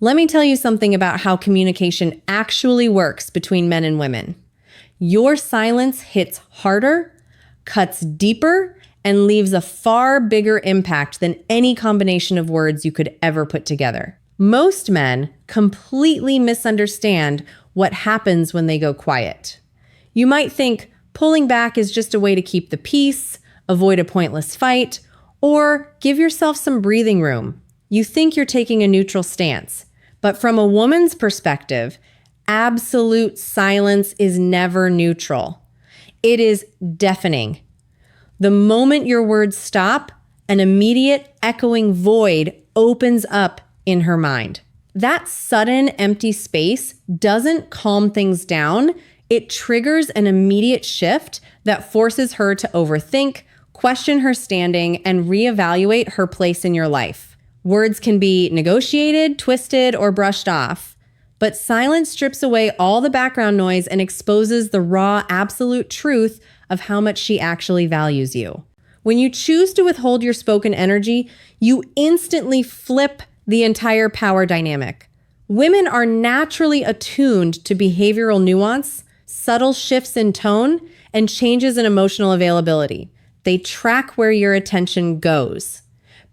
Let me tell you something about how communication actually works between men and women. Your silence hits harder, cuts deeper, and leaves a far bigger impact than any combination of words you could ever put together. Most men completely misunderstand what happens when they go quiet. You might think pulling back is just a way to keep the peace, avoid a pointless fight, or give yourself some breathing room. You think you're taking a neutral stance. But from a woman's perspective, absolute silence is never neutral. It is deafening. The moment your words stop, an immediate echoing void opens up in her mind. That sudden empty space doesn't calm things down. It triggers an immediate shift that forces her to overthink, question her standing, and reevaluate her place in your life. Words can be negotiated, twisted, or brushed off, but silence strips away all the background noise and exposes the raw, absolute truth of how much she actually values you. When you choose to withhold your spoken energy, you instantly flip the entire power dynamic. Women are naturally attuned to behavioral nuance, subtle shifts in tone, and changes in emotional availability. They track where your attention goes,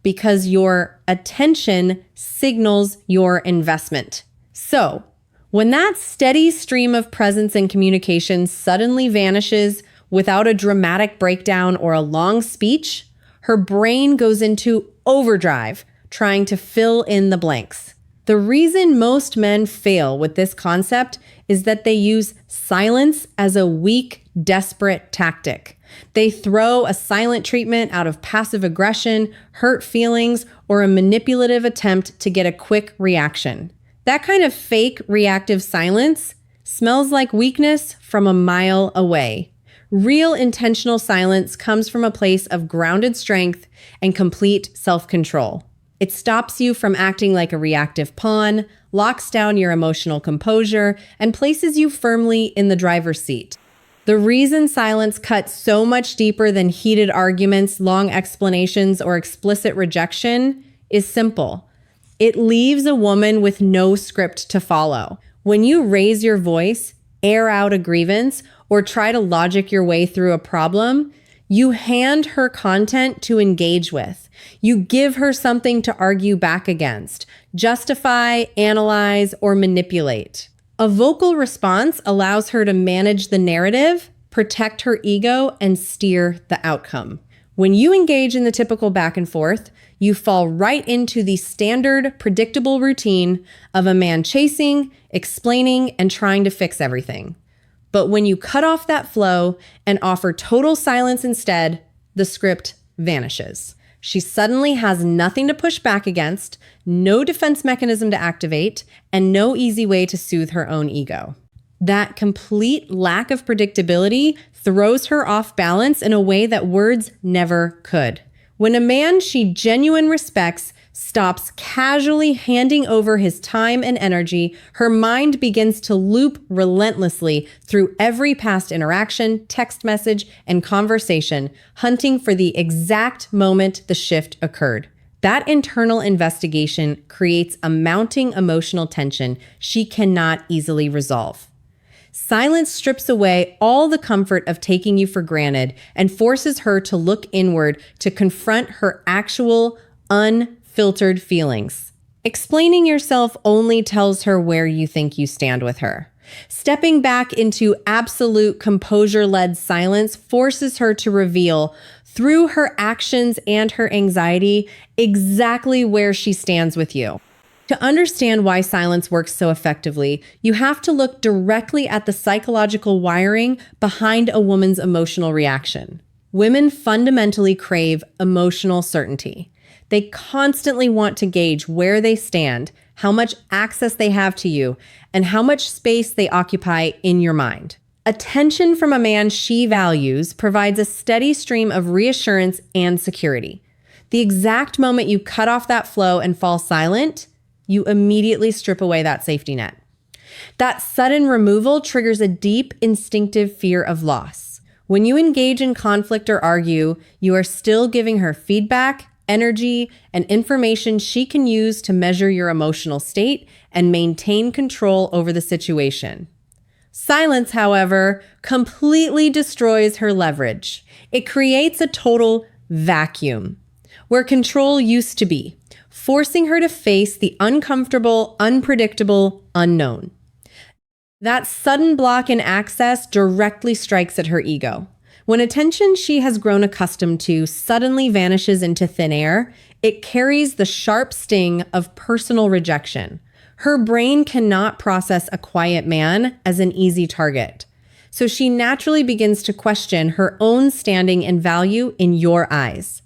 because your attention signals your investment. So, when that steady stream of presence and communication suddenly vanishes without a dramatic breakdown or a long speech, her brain goes into overdrive, trying to fill in the blanks. The reason most men fail with this concept is that they use silence as a weak, desperate tactic. They throw a silent treatment out of passive aggression, hurt feelings, or a manipulative attempt to get a quick reaction. That kind of fake reactive silence smells like weakness from a mile away. Real intentional silence comes from a place of grounded strength and complete self-control. It stops you from acting like a reactive pawn, locks down your emotional composure, and places you firmly in the driver's seat. The reason silence cuts so much deeper than heated arguments, long explanations, or explicit rejection is simple. It leaves a woman with no script to follow. When you raise your voice, air out a grievance, or try to logic your way through a problem, you hand her content to engage with. You give her something to argue back against, justify, analyze, or manipulate. A vocal response allows her to manage the narrative, protect her ego, and steer the outcome. When you engage in the typical back and forth, you fall right into the standard, predictable routine of a man chasing, explaining, and trying to fix everything. But when you cut off that flow and offer total silence instead, the script vanishes. She suddenly has nothing to push back against, no defense mechanism to activate, and no easy way to soothe her own ego. That complete lack of predictability throws her off balance in a way that words never could. When a man she genuinely respects stops casually handing over his time and energy, her mind begins to loop relentlessly through every past interaction, text message, and conversation, hunting for the exact moment the shift occurred. That internal investigation creates a mounting emotional tension she cannot easily resolve. Silence strips away all the comfort of taking you for granted and forces her to look inward to confront her actual, unfiltered feelings. Explaining yourself only tells her where you think you stand with her. Stepping back into absolute composure-led silence forces her to reveal, through her actions and her anxiety, exactly where she stands with you. To understand why silence works so effectively, you have to look directly at the psychological wiring behind a woman's emotional reaction. Women fundamentally crave emotional certainty. They constantly want to gauge where they stand, how much access they have to you, and how much space they occupy in your mind. Attention from a man she values provides a steady stream of reassurance and security. The exact moment you cut off that flow and fall silent, you immediately strip away that safety net. That sudden removal triggers a deep, instinctive fear of loss. When you engage in conflict or argue, you are still giving her feedback, energy, and information she can use to measure your emotional state and maintain control over the situation. Silence, however, completely destroys her leverage. It creates a total vacuum where control used to be, forcing her to face the uncomfortable, unpredictable, unknown. That sudden block in access directly strikes at her ego. When attention she has grown accustomed to suddenly vanishes into thin air, it carries the sharp sting of personal rejection. Her brain cannot process a quiet man as an easy target. So she naturally begins to question her own standing and value in your eyes.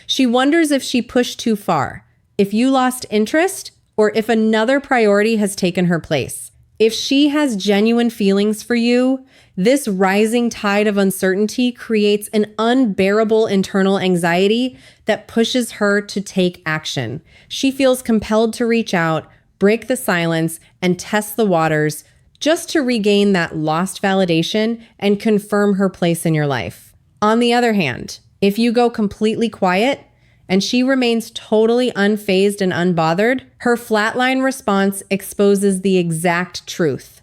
She wonders if she pushed too far, if you lost interest, or if another priority has taken her place. If she has genuine feelings for you, this rising tide of uncertainty creates an unbearable internal anxiety that pushes her to take action. She feels compelled to reach out, break the silence, and test the waters just to regain that lost validation and confirm her place in your life. On the other hand, if you go completely quiet and she remains totally unfazed and unbothered, her flatline response exposes the exact truth.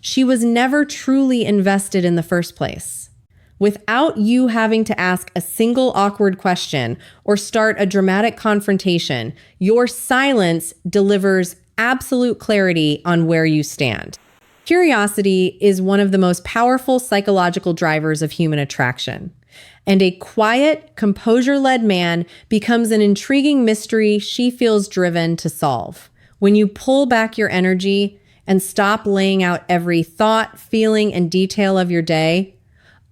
She was never truly invested in the first place. Without you having to ask a single awkward question or start a dramatic confrontation, your silence delivers absolute clarity on where you stand. Curiosity is one of the most powerful psychological drivers of human attraction. And a quiet, composure-led man becomes an intriguing mystery she feels driven to solve. When you pull back your energy and stop laying out every thought, feeling, and detail of your day,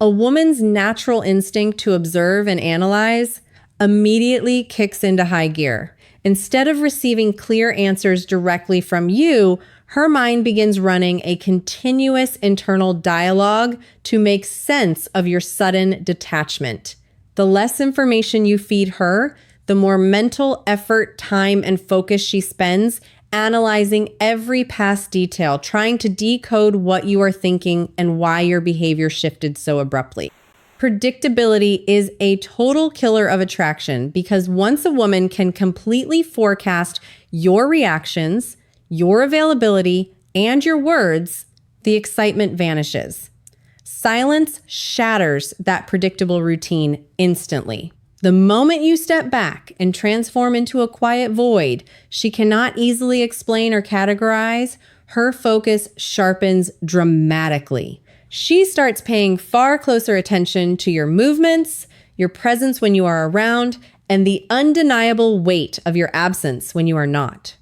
a woman's natural instinct to observe and analyze immediately kicks into high gear. Instead of receiving clear answers directly from you, her mind begins running a continuous internal dialogue to make sense of your sudden detachment. The less information you feed her, the more mental effort, time, and focus she spends analyzing every past detail, trying to decode what you are thinking and why your behavior shifted so abruptly. Predictability is a total killer of attraction because once a woman can completely forecast your reactions, your availability, and your words, the excitement vanishes. Silence shatters that predictable routine instantly. The moment you step back and transform into a quiet void she cannot easily explain or categorize, her focus sharpens dramatically. She starts paying far closer attention to your movements, your presence when you are around, and the undeniable weight of your absence when you are not.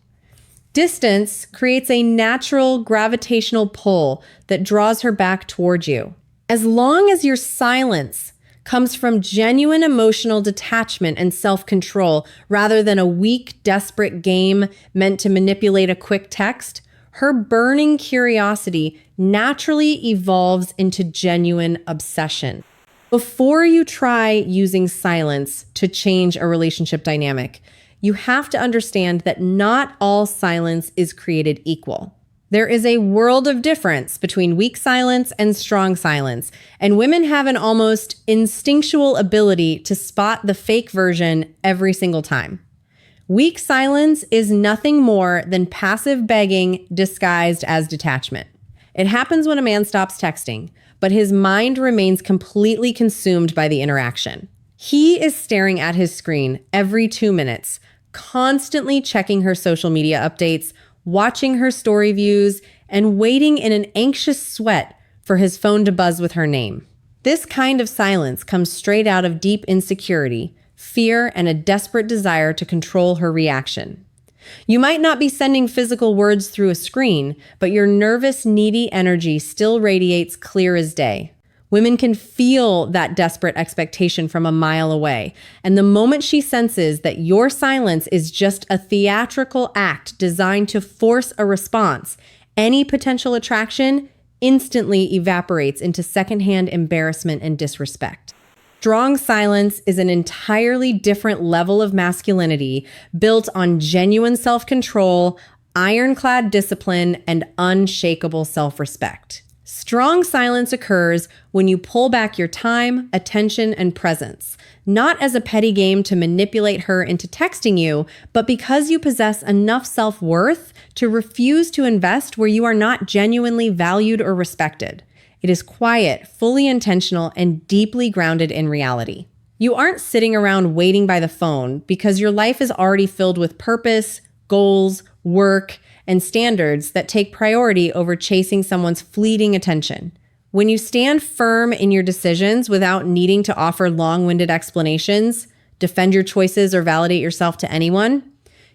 Distance creates a natural gravitational pull that draws her back toward you. As long as your silence comes from genuine emotional detachment and self-control rather than a weak, desperate game meant to manipulate a quick text, her burning curiosity naturally evolves into genuine obsession. Before you try using silence to change a relationship dynamic, you have to understand that not all silence is created equal. There is a world of difference between weak silence and strong silence, and women have an almost instinctual ability to spot the fake version every single time. Weak silence is nothing more than passive begging disguised as detachment. It happens when a man stops texting, but his mind remains completely consumed by the interaction. He is staring at his screen every 2 minutes, constantly checking her social media updates, watching her story views, and waiting in an anxious sweat for his phone to buzz with her name. This kind of silence comes straight out of deep insecurity, fear, and a desperate desire to control her reaction. You might not be sending physical words through a screen, but your nervous, needy energy still radiates clear as day. Women can feel that desperate expectation from a mile away, and the moment she senses that your silence is just a theatrical act designed to force a response, any potential attraction instantly evaporates into secondhand embarrassment and disrespect. Strong silence is an entirely different level of masculinity built on genuine self-control, ironclad discipline, and unshakable self-respect. Strong silence occurs when you pull back your time, attention, and presence, not as a petty game to manipulate her into texting you, but because you possess enough self-worth to refuse to invest where you are not genuinely valued or respected. It is quiet, fully intentional, and deeply grounded in reality. You aren't sitting around waiting by the phone because your life is already filled with purpose, goals, work, and standards that take priority over chasing someone's fleeting attention. When you stand firm in your decisions without needing to offer long-winded explanations, defend your choices, or validate yourself to anyone,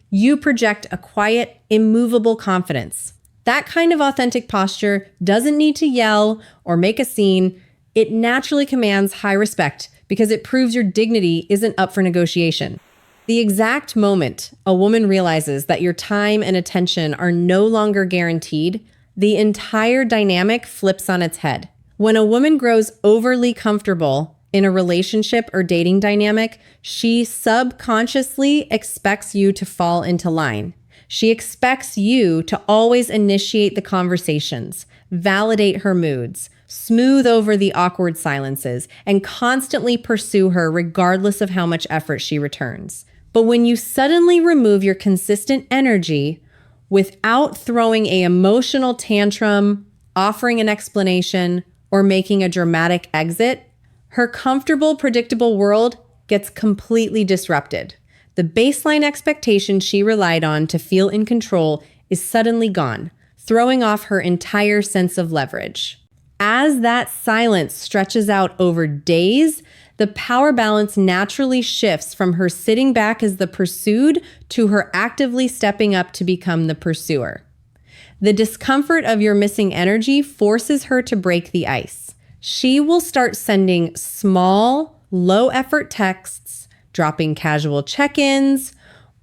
you project a quiet, immovable confidence. That kind of authentic posture doesn't need to yell or make a scene. It naturally commands high respect because it proves your dignity isn't up for negotiation. The exact moment a woman realizes that your time and attention are no longer guaranteed, the entire dynamic flips on its head. When a woman grows overly comfortable in a relationship or dating dynamic, she subconsciously expects you to fall into line. She expects you to always initiate the conversations, validate her moods, smooth over the awkward silences, and constantly pursue her regardless of how much effort she returns. But when you suddenly remove your consistent energy without throwing an emotional tantrum, offering an explanation, or making a dramatic exit, her comfortable, predictable world gets completely disrupted. The baseline expectation she relied on to feel in control is suddenly gone, throwing off her entire sense of leverage. As that silence stretches out over days, the power balance naturally shifts from her sitting back as the pursued to her actively stepping up to become the pursuer. The discomfort of your missing energy forces her to break the ice. She will start sending small, low-effort texts, dropping casual check-ins,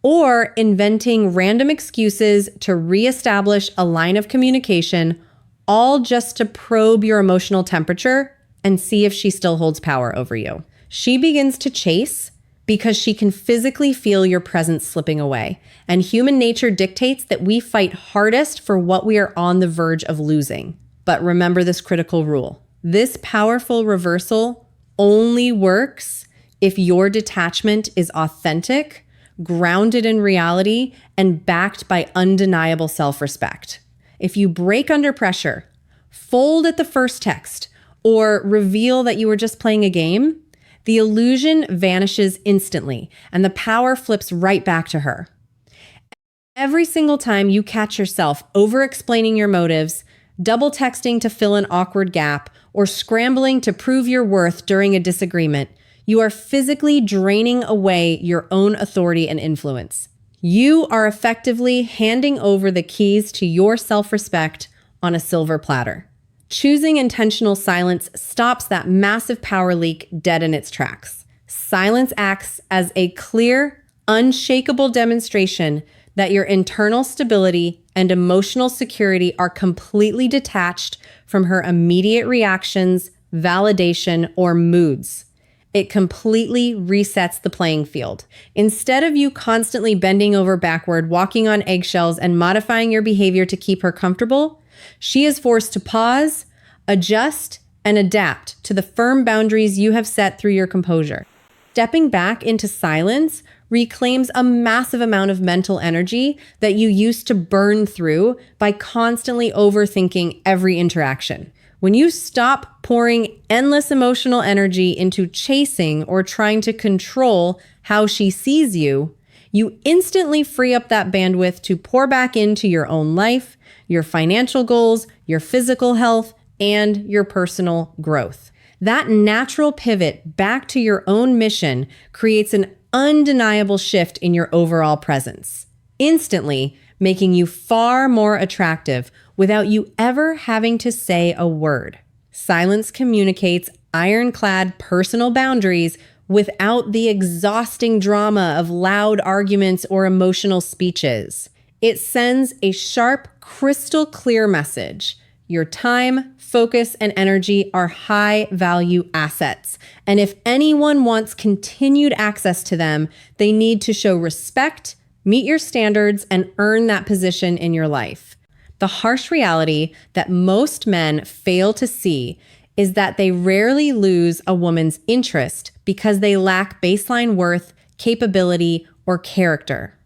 or inventing random excuses to reestablish a line of communication, all just to probe your emotional temperature and see if she still holds power over you. She begins to chase because she can physically feel your presence slipping away. And human nature dictates that we fight hardest for what we are on the verge of losing. But remember this critical rule. This powerful reversal only works if your detachment is authentic, grounded in reality, and backed by undeniable self-respect. If you break under pressure, fold at the first text, or reveal that you were just playing a game, the illusion vanishes instantly and the power flips right back to her. Every single time you catch yourself over-explaining your motives, double texting to fill an awkward gap, or scrambling to prove your worth during a disagreement, you are physically draining away your own authority and influence. You are effectively handing over the keys to your self-respect on a silver platter. Choosing intentional silence stops that massive power leak dead in its tracks. Silence acts as a clear, unshakable demonstration that your internal stability and emotional security are completely detached from her immediate reactions, validation, or moods. It completely resets the playing field. Instead of you constantly bending over backward, walking on eggshells, and modifying your behavior to keep her comfortable, she is forced to pause, adjust, and adapt to the firm boundaries you have set through your composure. Stepping back into silence reclaims a massive amount of mental energy that you used to burn through by constantly overthinking every interaction. When you stop pouring endless emotional energy into chasing or trying to control how she sees you, you instantly free up that bandwidth to pour back into your own life, your financial goals, your physical health, and your personal growth. That natural pivot back to your own mission creates an undeniable shift in your overall presence, instantly making you far more attractive without you ever having to say a word. Silence communicates ironclad personal boundaries without the exhausting drama of loud arguments or emotional speeches. It sends a sharp, crystal clear message. Your time, focus, and energy are high-value assets. And if anyone wants continued access to them, they need to show respect, meet your standards, and earn that position in your life. The harsh reality that most men fail to see is that they rarely lose a woman's interest because they lack baseline worth, capability, or character.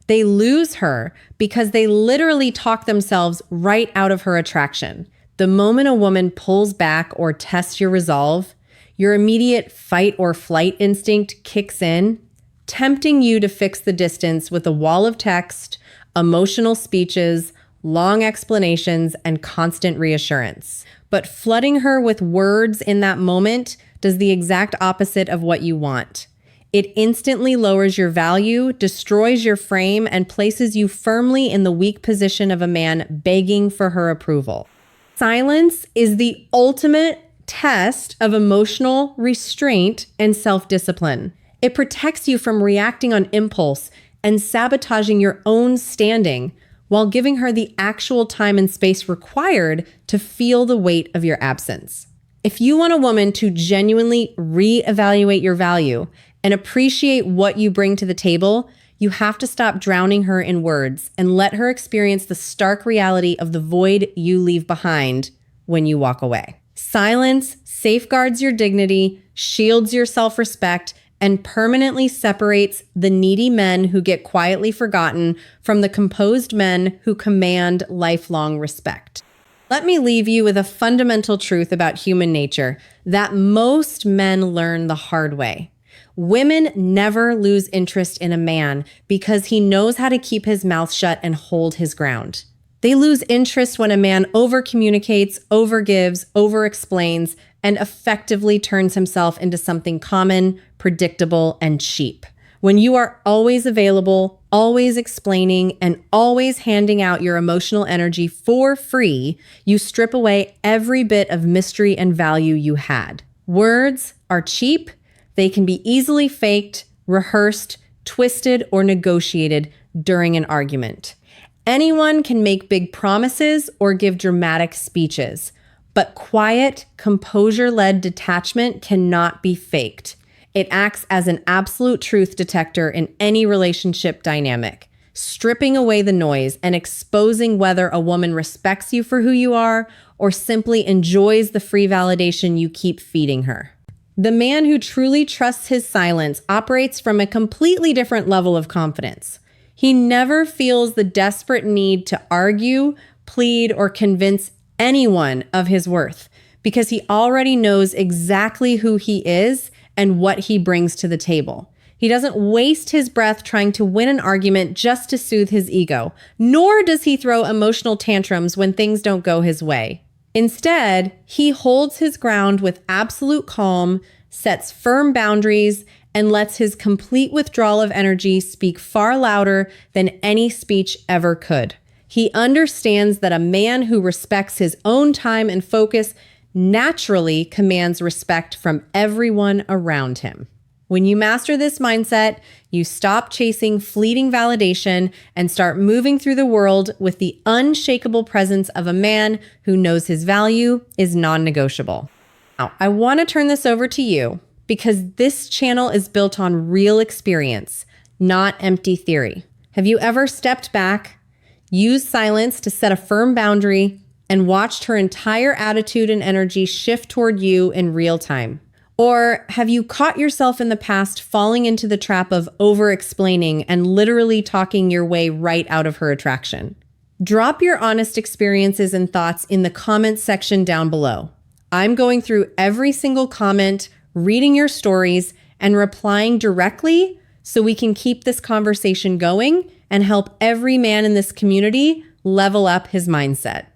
They lose her because they literally talk themselves right out of her attraction. The moment a woman pulls back or tests your resolve, your immediate fight or flight instinct kicks in, tempting you to fix the distance with a wall of text, emotional speeches, long explanations, and constant reassurance. But flooding her with words in that moment does the exact opposite of what you want. It instantly lowers your value, destroys your frame, and places you firmly in the weak position of a man begging for her approval. Silence is the ultimate test of emotional restraint and self-discipline. It protects you from reacting on impulse and sabotaging your own standing while giving her the actual time and space required to feel the weight of your absence. If you want a woman to genuinely reevaluate your value and appreciate what you bring to the table, you have to stop drowning her in words and let her experience the stark reality of the void you leave behind when you walk away. Silence safeguards your dignity, shields your self-respect, and permanently separates the needy men who get quietly forgotten from the composed men who command lifelong respect. Let me leave you with a fundamental truth about human nature that most men learn the hard way. Women never lose interest in a man because he knows how to keep his mouth shut and hold his ground. They lose interest when a man over-communicates, over-gives, over-explains, and effectively turns himself into something common, predictable, and cheap. When you are always available, always explaining, and always handing out your emotional energy for free, you strip away every bit of mystery and value you had. Words are cheap. They can be easily faked, rehearsed, twisted, or negotiated during an argument. Anyone can make big promises or give dramatic speeches, but quiet, composure-led detachment cannot be faked. It acts as an absolute truth detector in any relationship dynamic, stripping away the noise and exposing whether a woman respects you for who you are or simply enjoys the free validation you keep feeding her. The man who truly trusts his silence operates from a completely different level of confidence. He never feels the desperate need to argue, plead, or convince anyone of his worth because he already knows exactly who he is and what he brings to the table. He doesn't waste his breath trying to win an argument just to soothe his ego, nor does he throw emotional tantrums when things don't go his way. Instead, he holds his ground with absolute calm, sets firm boundaries, and lets his complete withdrawal of energy speak far louder than any speech ever could. He understands that a man who respects his own time and focus naturally commands respect from everyone around him. When you master this mindset, you stop chasing fleeting validation and start moving through the world with the unshakable presence of a man who knows his value is non-negotiable. Now, I want to turn this over to you because this channel is built on real experience, not empty theory. Have you ever stepped back, used silence to set a firm boundary, and watched her entire attitude and energy shift toward you in real time? Or have you caught yourself in the past falling into the trap of over-explaining and literally talking your way right out of her attraction? Drop your honest experiences and thoughts in the comments section down below. I'm going through every single comment, reading your stories, and replying directly so we can keep this conversation going and help every man in this community level up his mindset.